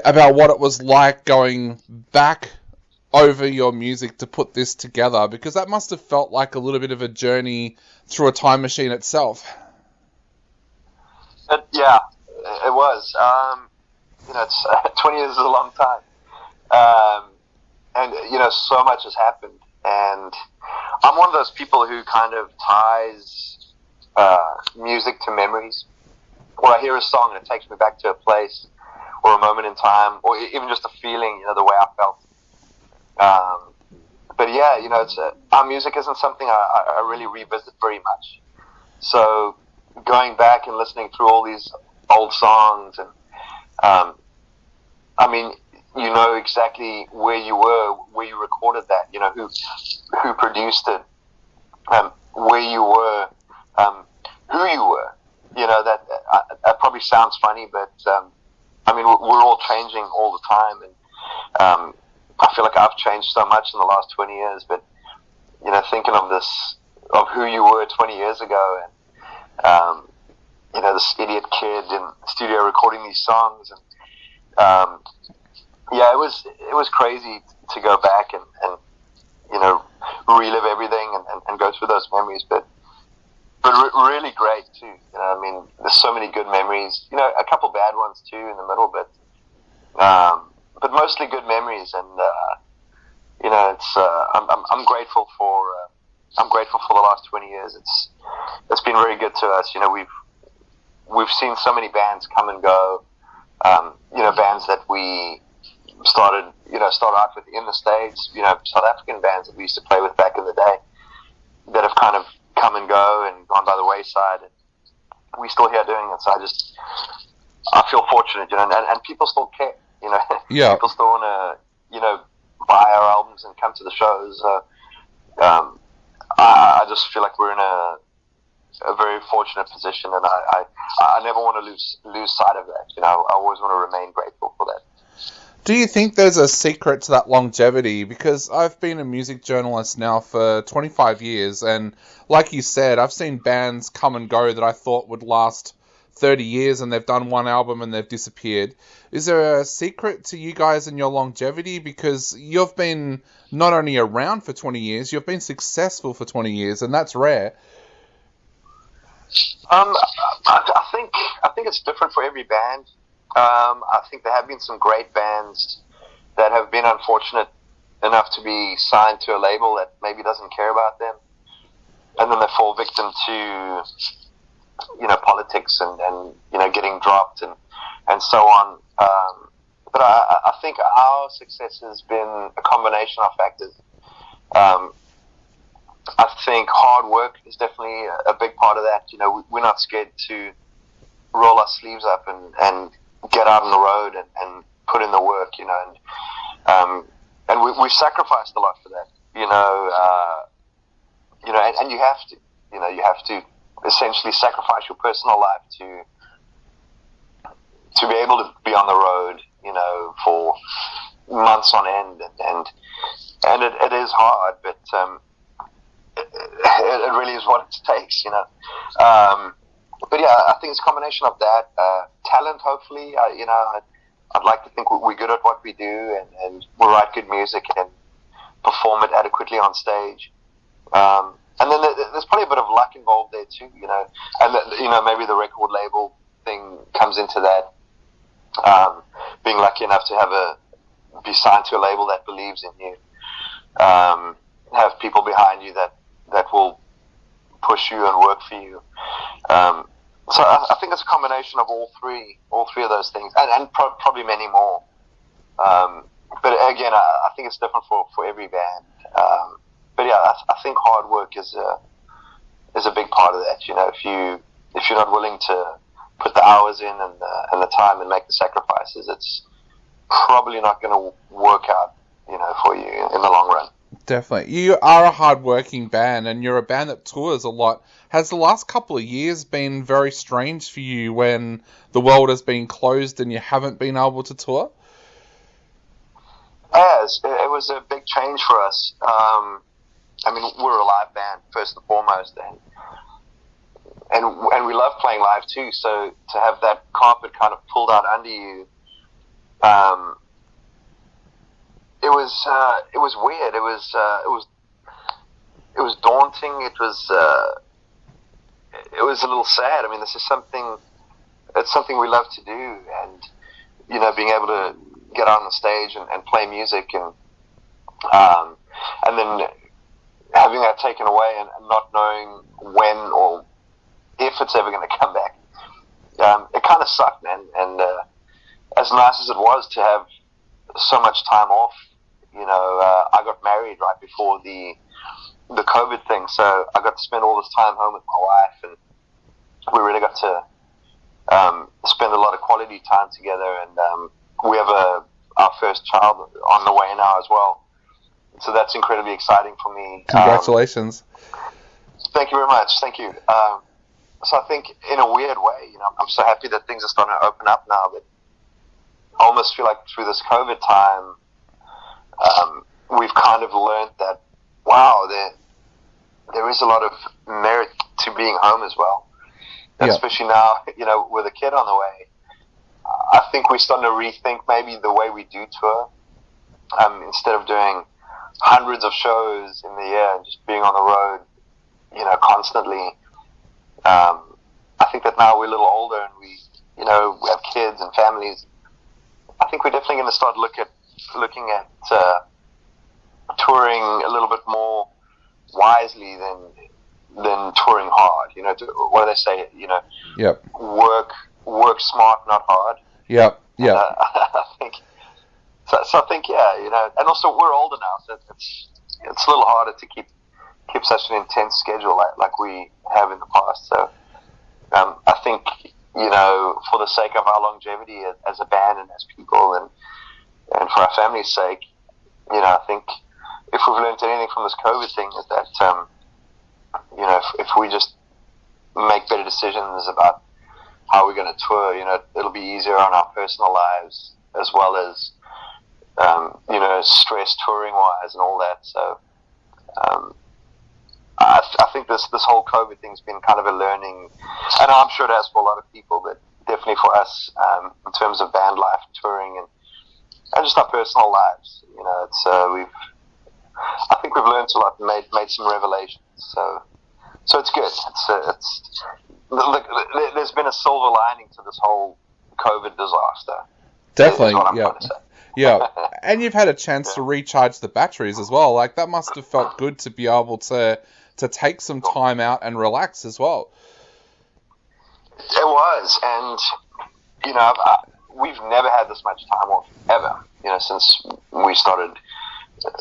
about what it was like going back over your music to put this together, because that must have felt like a little bit of a journey through a time machine itself. Yeah, it was. It's 20 years is a long time, and so much has happened. And I'm one of those people who kind of ties music to memories. Or I hear a song and it takes me back to a place or a moment in time, or even just a feeling, the way I felt. But yeah, our music isn't something I really revisit very much. So going back and listening through all these old songs, and exactly where you were, where you recorded that, who produced it, where you were, who you were. That probably sounds funny, but we're all changing all the time, and I feel like I've changed so much in the last 20 years. But thinking of who you were 20 years ago, and this idiot kid in the studio recording these songs, and it was crazy to go back and relive everything and go through those memories, but really great too. There's so many good memories. A couple bad ones too in the middle, but mostly good memories. And it's I'm grateful for the last 20 years. It's been very good to us. We've seen so many bands come and go. Bands that we start out with in the States. South African bands that we used to play with back in the day that have kind of come and go and gone by the wayside, and we're still here doing it. So I feel fortunate, and people still care, Yeah. People still want to, buy our albums and come to the shows. I just feel like we're in a very fortunate position, and I never want to lose sight of that. I always want to remain grateful for that. Do you think there's a secret to that longevity? Because I've been a music journalist now for 25 years, and like you said, I've seen bands come and go that I thought would last 30 years, and they've done one album and they've disappeared. Is there a secret to you guys and your longevity? Because you've been not only around for 20 years, you've been successful for 20 years, and that's rare. I think it's different for every band. I think there have been some great bands that have been unfortunate enough to be signed to a label that maybe doesn't care about them, and then they fall victim to politics and getting dropped and so on. But I think our success has been a combination of factors. I think hard work is definitely a big part of that. We're not scared to roll our sleeves up and get out on the road and put in the work, and we've sacrificed a lot for that, and you have to essentially sacrifice your personal life to be able to be on the road, for months on end, and it is hard, but it really is what it takes, But yeah, I think it's a combination of that, talent. Hopefully, I'd like to think we're good at what we do, and we write good music and perform it adequately on stage. And then there's probably a bit of luck involved there too, and maybe the record label thing comes into that. Being lucky enough to be signed to a label that believes in you, have people behind you that will push you and work for you. So I think it's a combination of all three of those things, and probably many more. But again, I think it's different for every band. But yeah, I think hard work is a big part of that. If you're not willing to put the hours in and the time and make the sacrifices, it's probably not going to work out, for you in the long run. Definitely. You are a hard-working band, and you're a band that tours a lot. Has the last couple of years been very strange for you when the world has been closed and you haven't been able to tour? Yes, it was a big change for us. We're a live band, first and foremost, and we love playing live too, so to have that carpet kind of pulled out under you um, it was weird. It was daunting. It was a little sad. I mean, this is something. It's something we love to do, and being able to get on the stage and play music, and then having that taken away and not knowing when or if it's ever going to come back. It kind of sucked, man. And as nice as it was to have so much time off, I got married right before the COVID thing, so I got to spend all this time home with my wife, and we really got to spend a lot of quality time together. And we have our first child on the way now as well, so that's incredibly exciting for me. Congratulations. Thank you very much. Thank you. So I think, in a weird way, I'm so happy that things are starting to open up now, but I almost feel like through this COVID time, we've kind of learned that, wow, there is a lot of merit to being home as well. Yeah. Especially now, with a kid on the way. I think we're starting to rethink maybe the way we do tour. Instead of doing hundreds of shows in the year and just being on the road, constantly. I think that now we're a little older and we have kids and families. I think we're definitely going to start looking at touring a little bit more wisely than touring hard. What do they say? Yep. Work smart, not hard. Yep. Yep. I think. So I think, and also we're older now, so it's a little harder to keep such an intense schedule like we have in the past. So I think, for the sake of our longevity as a band and as people and for our family's sake, I think if we've learned anything from this COVID thing is that, if we just make better decisions about how we're going to tour, it'll be easier on our personal lives as well as, stress touring wise and all that. So, I think this whole COVID thing's been kind of a learning, and I'm sure it has for a lot of people, but definitely for us, in terms of band life, touring, and just our personal lives. I think we've learned a lot and made some revelations. So it's good. There's been a silver lining to this whole COVID disaster. Definitely, yeah. Yeah, and you've had a chance to recharge the batteries as well. Like, that must have felt good to be able to take some time out and relax as well. It was, and we've never had this much time off ever. Since we started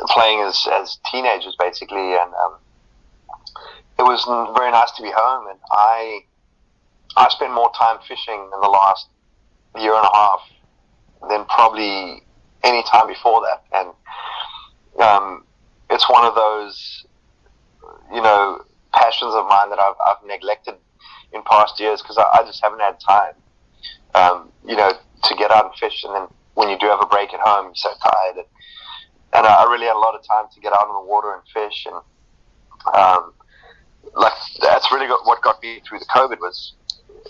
playing as teenagers, basically, and it was very nice to be home. And I spent more time fishing in the last year and a half than probably any time before that, and it's one of those passions of mine that I've neglected in past years because I just haven't had time to get out and fish. And then when you do have a break at home, you're so tired, and I really had a lot of time to get out on the water and fish, and that's really what got me through the COVID was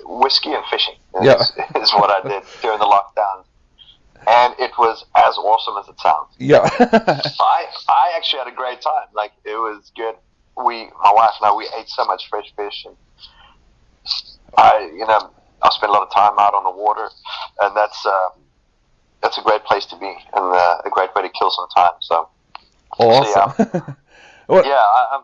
whiskey and fishing. Is what I did during the lockdown. And it was as awesome as it sounds. Yeah. I actually had a great time. Like, it was good. My wife and I, we ate so much fresh fish, and I spent a lot of time out on the water, and that's a great place to be, and a great way to kill some time. So awesome. So, yeah.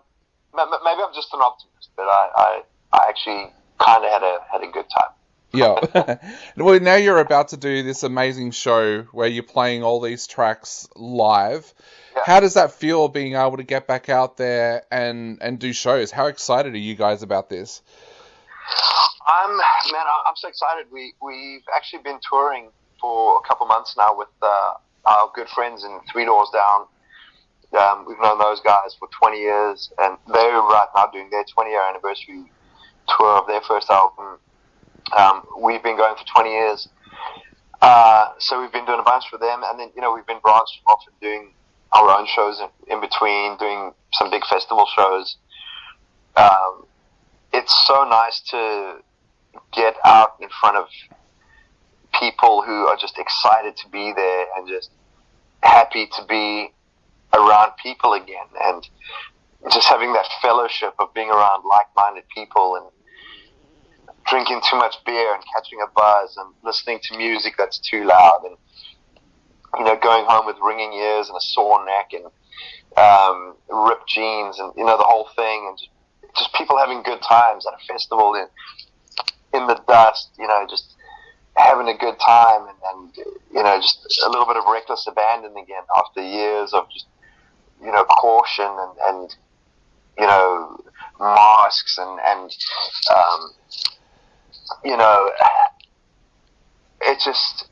Maybe I'm just an optimist, but I actually kind of had a good time. Yeah. Well, now you're about to do this amazing show where you're playing all these tracks live. Yeah. How does that feel, being able to get back out there and do shows? How excited are you guys about this? I'm so excited. We've actually been touring for a couple months now with our good friends in Three Doors Down. We've known those guys for 20 years, and they're right now doing their 20-year anniversary tour of their first album. We've been going for 20 years, so we've been doing a bunch for them, and then we've been branching off and doing our own shows in between, doing some big festival shows. It's so nice to get out in front of people who are just excited to be there and just happy to be around people again, and just having that fellowship of being around like-minded people and drinking too much beer and catching a buzz and listening to music that's too loud, and going home with ringing ears and a sore neck and ripped jeans and the whole thing, and just people having good times at a festival in the dust, just having a good time, and just a little bit of reckless abandon again after years of just caution and masks and it just,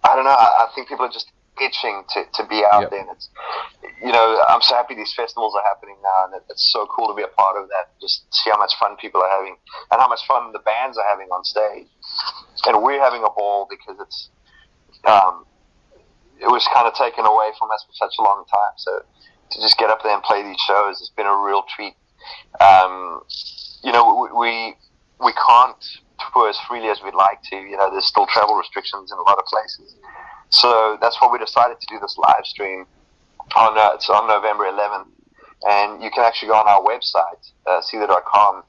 I don't know, I think people are just itching to be out there, and it's I'm so happy these festivals are happening now, and it's so cool to be a part of that. Just see how much fun people are having and how much fun the bands are having on stage, and we're having a ball because it's it was kind of taken away from us for such a long time, so to just get up there and play these shows has been a real treat. We can't tour as freely as we'd like to. There's still travel restrictions in a lot of places. So that's why we decided to do this live stream it's on November 11th. And you can actually go on our website, seether.com,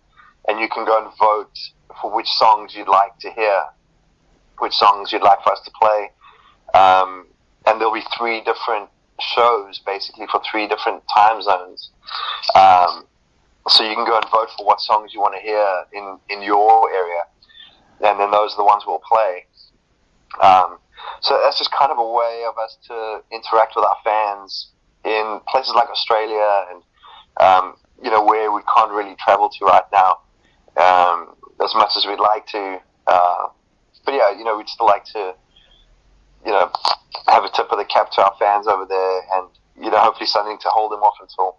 and you can go and vote for which songs you'd like to hear, which songs you'd like for us to play. And there'll be 3 different shows, basically, for 3 different time zones. So you can go and vote for what songs you want to hear in your area, and then those are the ones we'll play. So that's just kind of a way of us to interact with our fans in places like Australia and, where we can't really travel to right now as much as we'd like to. But yeah, we'd still like to, have a tip of the cap to our fans over there, and, hopefully something to hold them off until,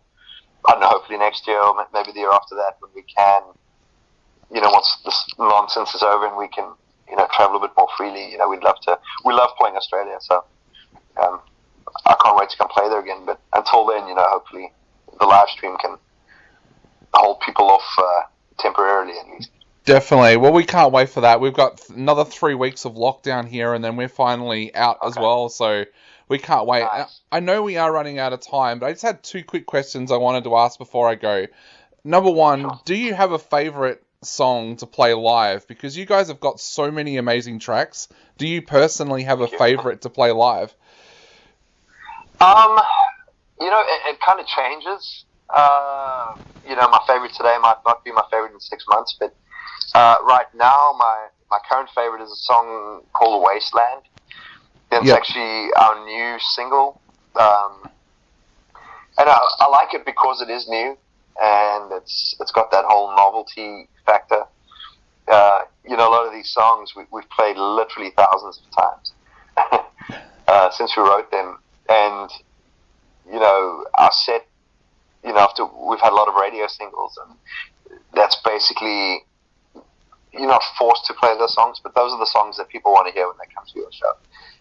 I don't know, hopefully next year or maybe the year after that, when we can, once this nonsense is over and we can, travel a bit more freely. We love playing Australia, so I can't wait to come play there again. But until then, hopefully the live stream can hold people off temporarily at least. Definitely. Well, we can't wait for that. We've got another 3 weeks of lockdown here, and then we're finally out as well, so we can't wait. Nice. I know we are running out of time, but I just had 2 quick questions I wanted to ask before I go. Number one, Sure. Do you have a favorite song to play live? Because you guys have got so many amazing tracks. Do you personally have a favorite to play live? It kind of changes. My favorite today might not be my favorite in 6 months, but right now my current favorite is a song called Wasteland. It's actually our new single, and I like it because it is new, and it's got that whole novelty factor. A lot of these songs we've played literally thousands of times since we wrote them, and our set, after we've had a lot of radio singles, and that's basically, you're not forced to play those songs, but those are the songs that people want to hear when they come to your show.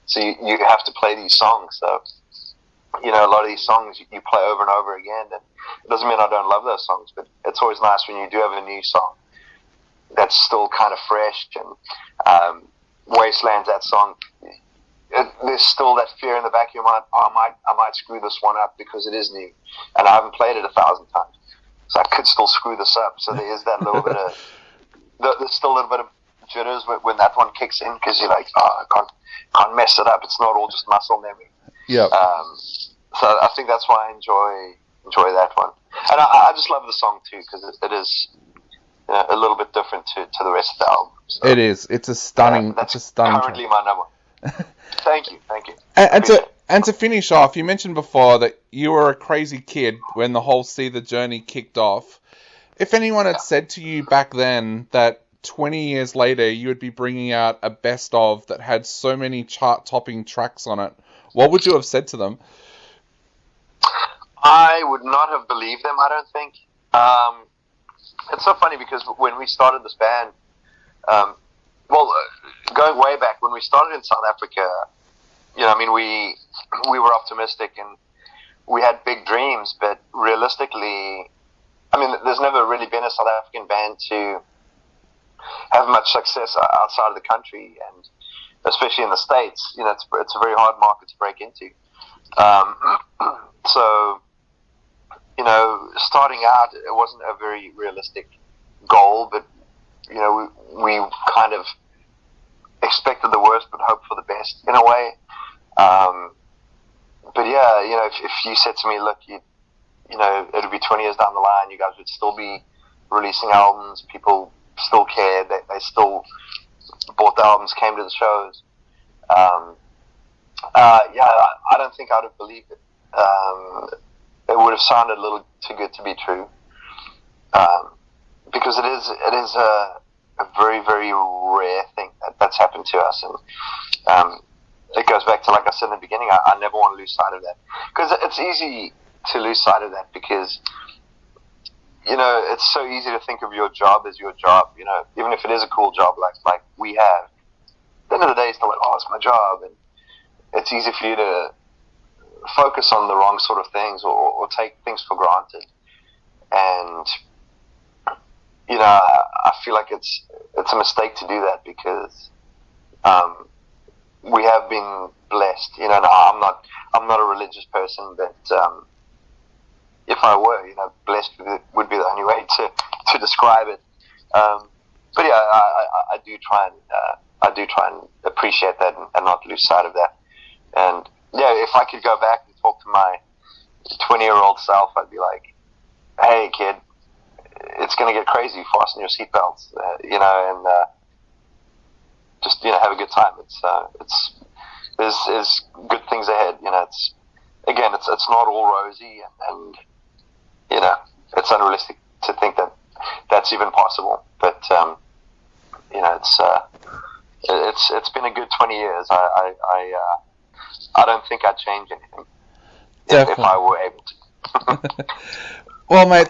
So you have to play these songs. So, a lot of these songs you play over and over again, and it doesn't mean I don't love those songs, but it's always nice when you do have a new song that's still kind of fresh. And Wasteland's that song. There's still that fear in the back of your mind. Oh, I might screw this one up because it is new, and I haven't played it 1,000 times, so I could still screw this up. So there is that little bit of there's still a little bit of jitters when that one kicks in, because you're like, oh, I can't mess it up. It's not all just muscle memory. Yeah. So I think that's why I enjoy that one, and I just love the song too, because it is a little bit different to the rest of the album. So, it is. It's a stunning. That's it's a stunning. Currently track. my number. Thank you. And to finish off, you mentioned before that you were a crazy kid when the whole Seether journey kicked off. If anyone had said to you back then that 20 years later you would be bringing out a best of that had so many chart-topping tracks on it, what would you have said to them? I would not have believed them, I don't think. It's so funny because when we started this band, going way back, when we started in South Africa, we were optimistic and we had big dreams, but realistically, there's never really been a South African band to have much success outside of the country, and especially in the States, it's a very hard market to break into. So, starting out, it wasn't a very realistic goal, but, we kind of expected the worst but hoped for the best in a way. But yeah, if you said to me, look, it'll be 20 years down the line, you guys would still be releasing albums, people still cared, they still bought the albums, came to the shows. I don't think I'd have believed it. It would have sounded a little too good to be true, because it is a very, very rare thing that's happened to us, and it goes back to, like I said in the beginning, I never want to lose sight of that, because it's easy to lose sight of that, because it's so easy to think of your job as your job, even if it is a cool job like we have. At the end of the day, it's still like, oh, it's my job, and it's easy for you to focus on the wrong sort of things, or take things for granted. And I feel like it's a mistake to do that, because we have been blessed. No, I'm not a religious person, but if I were, blessed would be the only way to describe it. But yeah, I do try and appreciate that, and not lose sight of that. And yeah, if I could go back and talk to my 20-year-old self, I'd be like, "Hey, kid, it's going to get crazy. Fasten your seatbelts, and just have a good time. There's good things ahead. It's not all rosy, and it's unrealistic to think that that's even possible. But it's been a good 20 years. I don't think I'd change anything if I were able to." Well, mate,